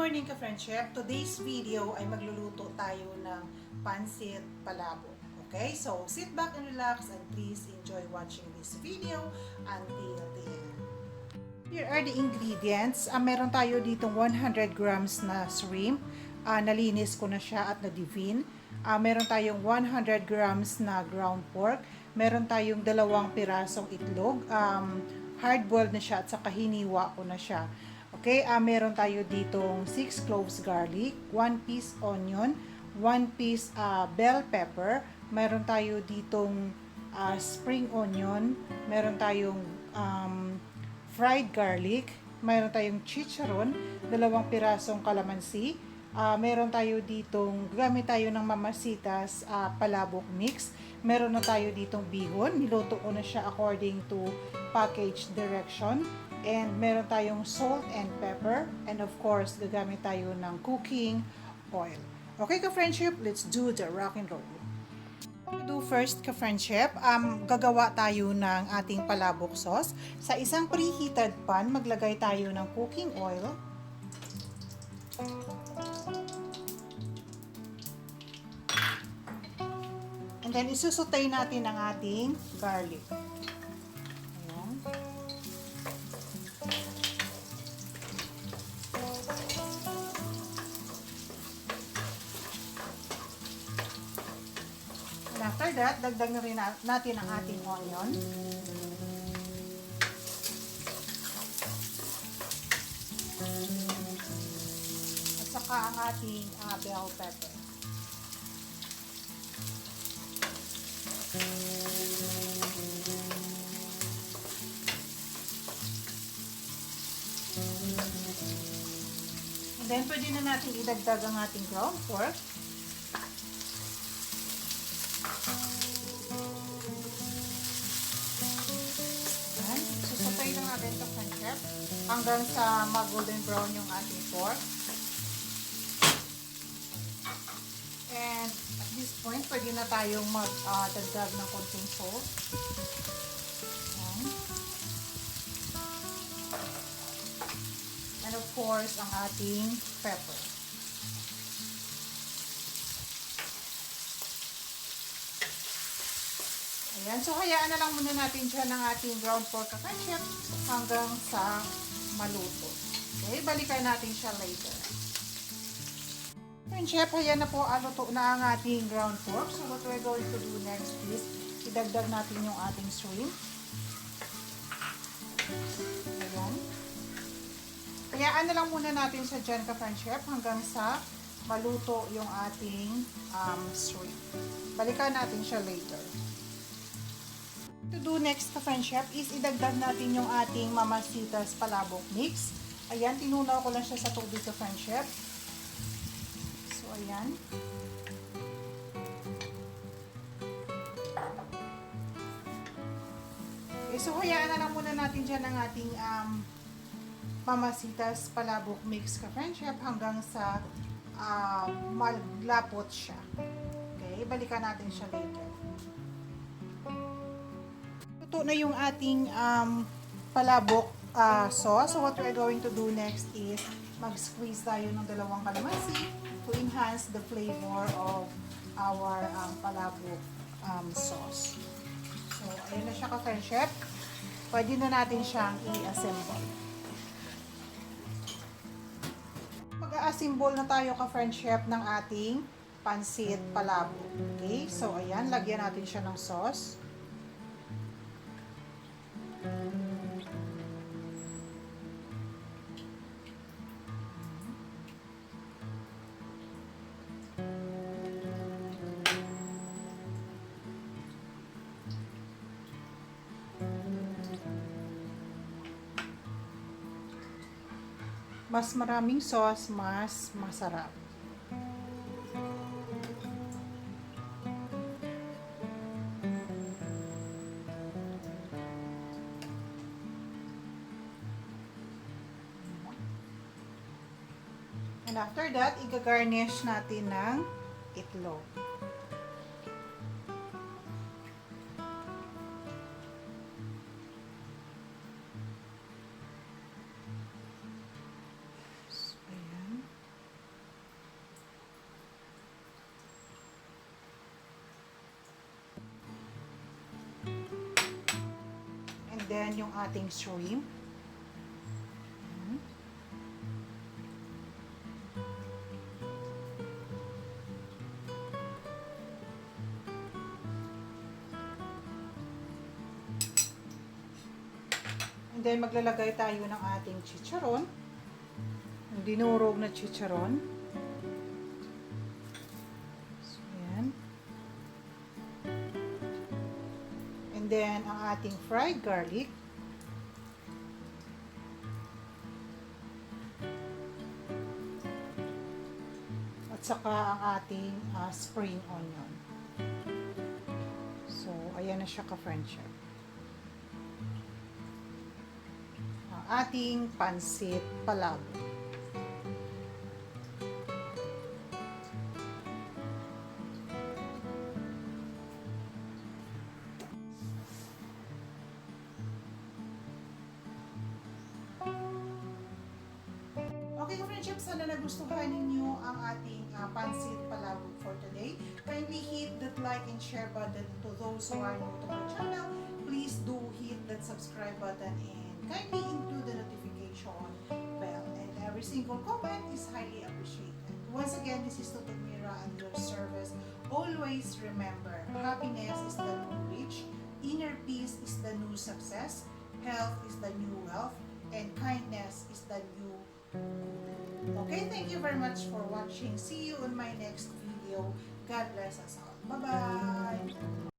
morning ka-friendship! Today's video ay magluluto tayo ng pancit palabok. Okay? So, sit back and relax and please enjoy watching this video until the end. Here are the ingredients. Meron tayo ditong 100 grams na shrimp. Nalinis ko na siya at na-deveined. Meron tayong 100 grams na ground pork. Meron tayong 2 pirasong itlog. Hard-boiled na siya at saka hiniwa ko na siya. Okay, meron tayo ditong 6 cloves garlic, 1 piece onion, 1 piece bell pepper, meron tayo ditong spring onion, meron tayong fried garlic, meron tayong chicharon, 2 pirasong calamansi, meron tayo ditong, gamit tayo ng Mama Sita's palabok mix, meron na tayo ditong bihon, niluto ko na siya according to package direction. And meron tayong salt and pepper. And of course, gagamit tayo ng cooking oil. Okay ka-friendship, let's do the rock and roll. What to do first ka-friendship, gagawa tayo ng ating palabok sauce. Sa isang preheated pan, maglagay tayo ng cooking oil. And then isusutay natin ang ating garlic. Ayan. After that, dagdag na rin natin ang ating onion. At saka ang ating bell pepper. And then, pwede na natin idagdag ang ating ground pork. Susutay lang natin ito, friendship, hanggang sa mag-golden brown yung ating pork. And at this point, pwede na tayong mag-dagdag ng konting salt. And of course, ang ating pepper. Ayan, so hayaan na lang muna natin dyan ang ating ground pork ka-friendship hanggang sa maluto. Okay, balikan natin siya later. Friendship, ayan na po, luto na ang ating ground pork. So what we're going to do next is, idagdag natin yung ating shrimp. Ayan. Hayaan na lang muna natin siya dyan ka-friendship hanggang sa maluto yung ating shrimp. Balikan natin siya later. To do next ka-friendship is idagdag natin yung ating Mama Sita's palabok mix. Ayan, tinunaw ko lang siya sa tubig ka-friendship. So, ayan. Okay, so hayaan na lang muna natin dyan ang ating Mama Sita's palabok mix ka-friendship hanggang sa maglapot siya. Okay, balikan natin siya later. Luto na yung ating palabok sauce. So what we're going to do next is mag-squeeze tayo ng 2 calamansi to enhance the flavor of our palabok sauce. So ayun na siya ka-friendship. Pwede na natin siyang i-assemble. Mag-a-assemble na tayo ka-friendship ng ating pancit palabok. Okay? So ayan, lagyan natin siya ng sauce. Mas maraming sauce, mas masarap. And after that, i-garnish natin ng itlog. So, ayan. then yung ating shrimp. And then maglalagay tayo ng ating chicharon. Yung dinurog na chicharon. So, yan. And then ang ating fried garlic. At saka ang ating spring onion. So, ayan na siya ka-friendship. Ang ating pancit palabok. Okay, friendship, sana nagustuhan ninyo ang ating pancit palabok for today. Kindly hit that like and share button to those who are new to our channel. Please do hit that subscribe button and kindly include the notification bell. And every single comment is highly appreciated. Once again, this is Tutok Mira at your service. Always remember, happiness is the new rich, inner peace is the new success, health is the new wealth, and kindness is the new. Okay, thank you very much for watching. See you on my next video. God bless us all. Bye-bye!